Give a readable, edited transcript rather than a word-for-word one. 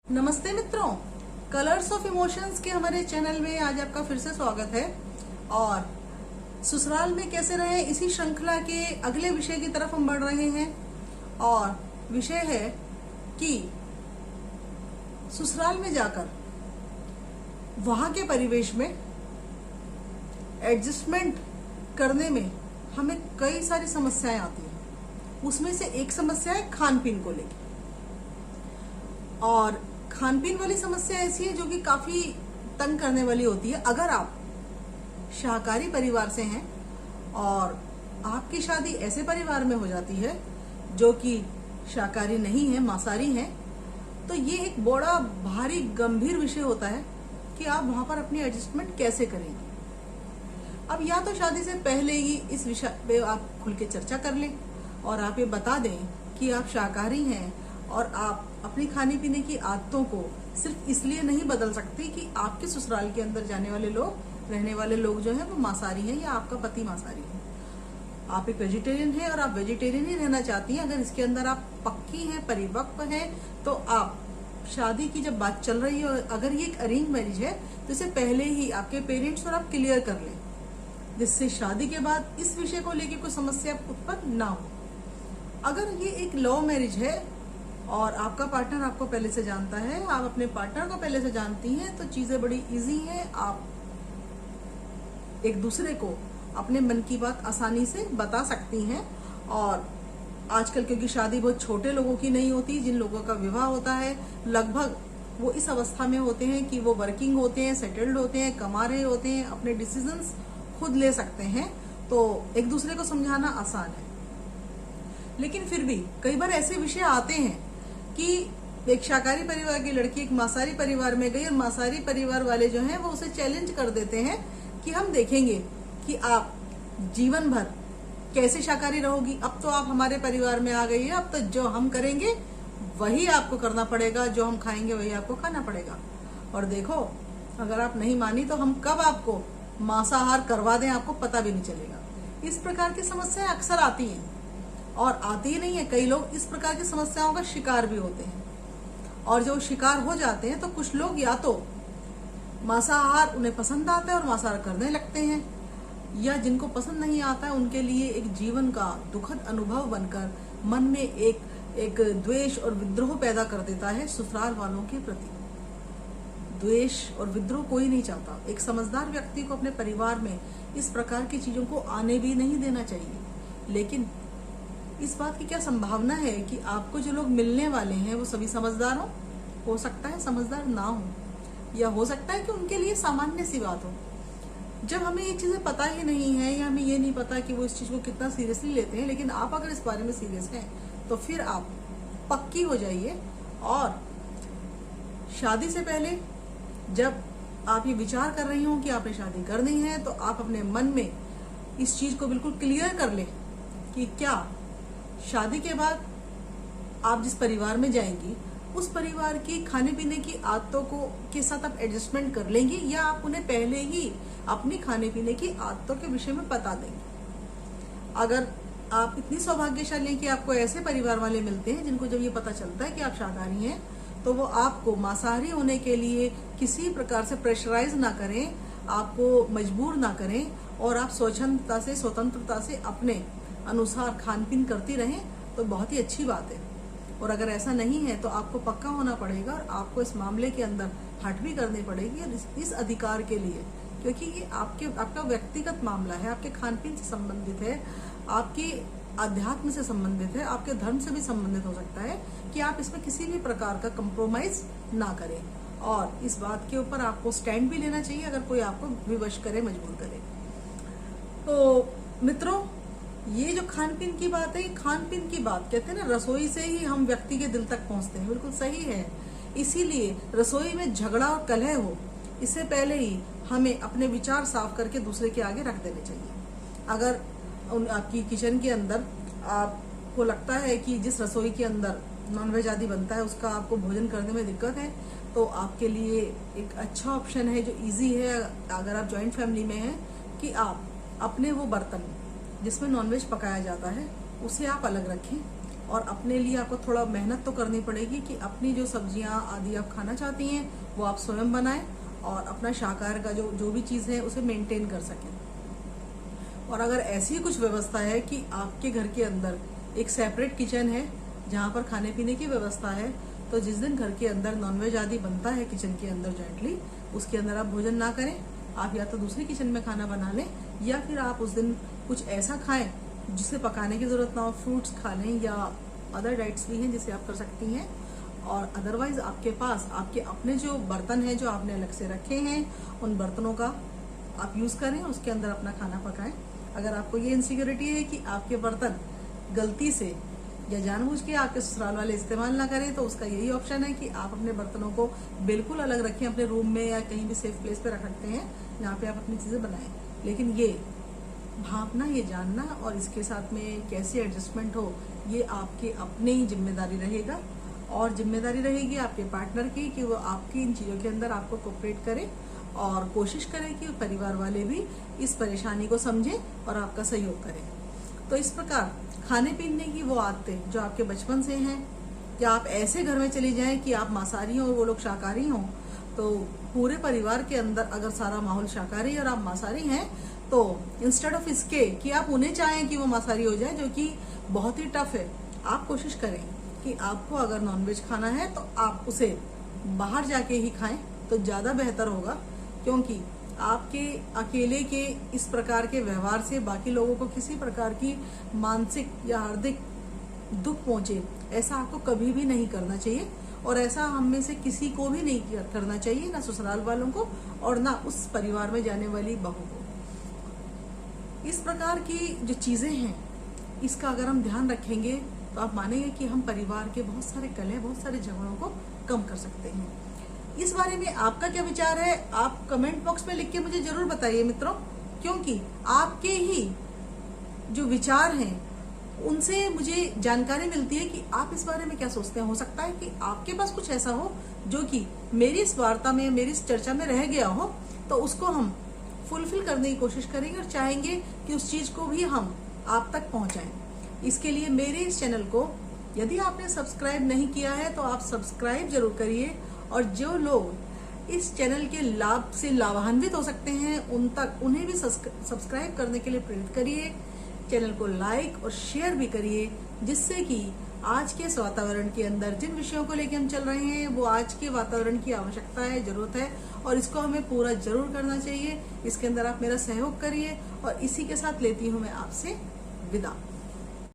नमस्ते मित्रों, colours of emotions के हमारे चैनल में आज आपका फिर से स्वागत है। और ससुराल में कैसे रहें इसी श्रृंखला के अगले विषय की तरफ हम बढ़ रहे हैं। और विषय है कि ससुराल में जाकर वहां के परिवेश में एडजस्टमेंट करने में हमें कई सारी समस्याएं आती हैं। उसमें से एक समस्या है खान पीन को लेकर। और खान पीन वाली समस्या ऐसी है जो कि काफी तंग करने वाली होती है। अगर आप शाकाहारी परिवार से हैं और आपकी शादी ऐसे परिवार में हो जाती है जो कि शाकाहारी नहीं है, मांसाहारी है, तो ये एक बड़ा भारी गंभीर विषय होता है कि आप वहां पर अपनी एडजस्टमेंट कैसे करेंगे। अब या तो शादी से पहले ही इस विषय पे आप खुल के चर्चा कर लें और आप ये बता दें कि आप शाकाहारी हैं और आप अपनी खाने पीने की आदतों को सिर्फ इसलिए नहीं बदल सकती कि आपके ससुराल के अंदर जाने वाले लोग, रहने वाले लोग जो हैं वो मांसाहारी हैं या आपका पति मांसाहारी है। आप एक वेजिटेरियन हैं और आप वेजिटेरियन ही रहना चाहती हैं। अगर इसके अंदर आप पक्की हैं, परिपक्व हैं, तो आप शादी की जब बात चल रही है, अगर ये एक अरेंज मैरिज है तो इसे पहले ही आपके पेरेंट्स और आप क्लियर कर लें, जिससे शादी के बाद इस विषय को लेकर कोई समस्या उत्पन्न ना हो। अगर ये एक लव मैरिज है और आपका पार्टनर आपको पहले से जानता है, आप अपने पार्टनर को पहले से जानती हैं, तो चीजें बड़ी इजी हैं। आप एक दूसरे को अपने मन की बात आसानी से बता सकती हैं। और आजकल क्योंकि शादी बहुत छोटे लोगों की नहीं होती, जिन लोगों का विवाह होता है लगभग वो इस अवस्था में होते हैं कि वो वर्किंग होते हैं, सेटल्ड होते हैं, कमा रहे होते हैं, अपने डिसीजंस खुद ले सकते हैं, तो एक दूसरे को समझाना आसान है। लेकिन फिर भी कई बार ऐसे विषय आते हैं कि एक शाकाहारी परिवार की लड़की एक मांसाहारी परिवार में गई और मांसाहारी परिवार वाले जो हैं वो उसे चैलेंज कर देते हैं कि हम देखेंगे कि आप जीवन भर कैसे शाकाहारी रहोगी। अब तो आप हमारे परिवार में आ गई है, अब तो जो हम करेंगे वही आपको करना पड़ेगा, जो हम खाएंगे वही आपको खाना पड़ेगा। और देखो, अगर आप नहीं मानी तो हम कब आपको मांसाहार करवा दें आपको पता भी नहीं चलेगा। इस प्रकार की समस्याएं अक्सर आती हैं और आती ही नहीं है, कई लोग इस प्रकार की समस्याओं का शिकार भी होते हैं। और जो शिकार हो जाते हैं तो कुछ लोग या तो मांसाहार उन्हें पसंद आता है और मांसाहार करने लगते हैं, या जिनको पसंद नहीं आता है उनके लिए एक जीवन का दुखद अनुभव बनकर मन में एक द्वेष और विद्रोह पैदा कर देता है ससुराल वालों के प्रति। द्वेष और विद्रोह कोई नहीं चाहता। एक समझदार व्यक्ति को अपने परिवार में इस प्रकार की चीजों को आने भी नहीं देना चाहिए। लेकिन इस बात की क्या संभावना है कि आपको जो लोग मिलने वाले हैं वो सभी समझदार हो सकता है समझदार ना हो, या हो सकता है कि उनके लिए सामान्य सी बात हो। जब हमें ये चीजें पता ही नहीं है या हमें ये नहीं पता कि वो इस चीज को कितना सीरियसली लेते हैं, लेकिन आप अगर इस बारे में सीरियस हैं तो फिर आप पक्की हो जाइए। और शादी से पहले जब आप ये विचार कर रही हो कि आपने शादी करनी है, तो आप अपने मन में इस चीज को बिल्कुल क्लियर कर ले कि क्या शादी के बाद आप जिस परिवार में जाएंगी उस परिवार की खाने पीने की आदतों को के साथ आप एडजस्टमेंट कर लेंगी, या आप उन्हें पहले ही अपनी खाने पीने की आदतों के विषय में बता देंगे। अगर आप इतनी सौभाग्यशाली हैं कि आपको ऐसे परिवार वाले मिलते हैं जिनको जब ये पता चलता है कि आप शाकाहारी हैं, तो वो आपको मांसाहारी होने के लिए किसी प्रकार से प्रेशराइज ना करें, आपको मजबूर ना करें, और आप स्वतंत्रता से अपने अनुसार खान पीन करती रहें, तो बहुत ही अच्छी बात है। और अगर ऐसा नहीं है तो आपको पक्का होना पड़ेगा और आपको इस मामले के अंदर हट भी करनी पड़ेगी इस अधिकार के लिए, क्योंकि ये आपका व्यक्तिगत मामला है, आपके खान पीन से संबंधित है, आपके अध्यात्म से संबंधित है, आपके धर्म से भी संबंधित हो सकता है कि आप इसमें किसी भी प्रकार का कंप्रोमाइज ना करें। और इस बात के ऊपर आपको स्टैंड भी लेना चाहिए अगर कोई आपको विवश करे, मजबूर करे। तो मित्रों, ये जो खान पीन की बात है, खान पीन की बात कहते हैं ना, रसोई से ही हम व्यक्ति के दिल तक पहुंचते हैं, बिल्कुल सही है। इसीलिए रसोई में झगड़ा और कलह हो इससे पहले ही हमें अपने विचार साफ करके दूसरे के आगे रख देने चाहिए। अगर आपकी किचन के अंदर आपको लगता है कि जिस रसोई के अंदर नॉनवेज आदि बनता है उसका आपको भोजन करने में दिक्कत है, तो आपके लिए एक अच्छा ऑप्शन है जो इजी है, अगर आप जॉइंट फैमिली में हैं, कि आप अपने वो बर्तन जिसमें नॉनवेज पकाया जाता है उसे आप अलग रखें और अपने लिए आपको थोड़ा मेहनत तो करनी पड़ेगी कि अपनी जो सब्जियां आदि आप खाना चाहती हैं वो आप स्वयं बनाएं और अपना शाकाहार का जो भी चीज़ है उसे मेंटेन कर सकें। और अगर ऐसी कुछ व्यवस्था है कि आपके घर के अंदर एक सेपरेट किचन है जहाँ पर खाने पीने की व्यवस्था है, तो जिस दिन घर के अंदर नॉनवेज आदि बनता है किचन के अंदर जॉइंटली, उसके अंदर आप भोजन ना करें। आप या तो दूसरी किचन में खाना बना लें या फिर आप उस दिन कुछ ऐसा खाएं जिसे पकाने की जरूरत ना हो, फ्रूट्स खा लें या अदर डाइट्स भी हैं जिसे आप कर सकती हैं। और अदरवाइज आपके पास आपके अपने जो बर्तन हैं जो आपने अलग से रखे हैं, उन बर्तनों का आप यूज़ करें, उसके अंदर अपना खाना पकाएं। अगर आपको ये इनसिक्योरिटी है कि आपके बर्तन गलती से या जानबूझ के आपके ससुराल वाले इस्तेमाल ना करें, तो उसका यही ऑप्शन है कि आप अपने बर्तनों को बिल्कुल अलग रखें, अपने रूम में या कहीं भी सेफ प्लेस पे रख सकते हैं जहाँ पे आप अपनी चीज़ें बनाएं। लेकिन ये भापना, ये जानना और इसके साथ में कैसे एडजस्टमेंट हो, ये आपकी अपनी ही जिम्मेदारी रहेगा। और जिम्मेदारी रहेगी आपके पार्टनर की कि वो आपकी इन चीज़ों के अंदर आपको कोऑपरेट करे और कोशिश करें कि परिवार वाले भी इस परेशानी को समझें और आपका सहयोग करें। तो इस प्रकार खाने पीने की वो आदतें जो आपके बचपन से हैं, या आप ऐसे घर में चली जाएं कि आप मांसाहारी हों और वो लोग शाकाहारी हों, तो पूरे परिवार के अंदर अगर सारा माहौल शाकाहारी और आप मांसाहारी हैं, तो इंस्टेड ऑफ इसके कि आप उन्हें चाहें कि वो मांसाहारी हो जाए, जो कि बहुत ही टफ है, आप कोशिश करें कि आपको अगर नॉनवेज खाना है तो आप उसे बाहर जाके ही खाएं तो ज़्यादा बेहतर होगा। क्योंकि आपके अकेले के इस प्रकार के व्यवहार से बाकी लोगों को किसी प्रकार की मानसिक या हार्दिक दुख पहुंचे, ऐसा आपको कभी भी नहीं करना चाहिए। और ऐसा हम में से किसी को भी नहीं करना चाहिए, ना ससुराल वालों को और ना उस परिवार में जाने वाली बहू को। इस प्रकार की जो चीज़ें हैं, इसका अगर हम ध्यान रखेंगे तो आप मानेंगे कि हम परिवार के बहुत सारे कलह, बहुत सारे झगड़ों को कम कर सकते हैं। इस बारे में आपका क्या विचार है, आप कमेंट बॉक्स में लिख के मुझे जरूर बताइए मित्रों, क्योंकि आपके ही जो विचार हैं उनसे मुझे जानकारी मिलती है कि आप इस बारे में क्या सोचते हैं। हो सकता है कि आपके पास कुछ ऐसा हो जो कि मेरी इस वार्ता में, मेरी इस चर्चा में रह गया हो, तो उसको हम फुलफिल करने की कोशिश करेंगे और चाहेंगे कि उस चीज को भी हम आप तक पहुंचाएं। इसके लिए मेरे इस चैनल को यदि आपने सब्सक्राइब नहीं किया है तो आप सब्सक्राइब जरूर करिए, और जो लोग इस चैनल के लाभ से लाभान्वित हो सकते हैं उन्हें भी सब्सक्राइब करने के लिए प्रेरित करिए। चैनल को लाइक और शेयर भी करिए, जिससे कि आज के इस वातावरण के अंदर जिन विषयों को लेकर हम चल रहे हैं वो आज के वातावरण की आवश्यकता है, जरूरत है, और इसको हमें पूरा जरूर करना चाहिए। इसके अंदर आप मेरा सहयोग करिए और इसी के साथ लेती हूँ मैं आपसे विदा।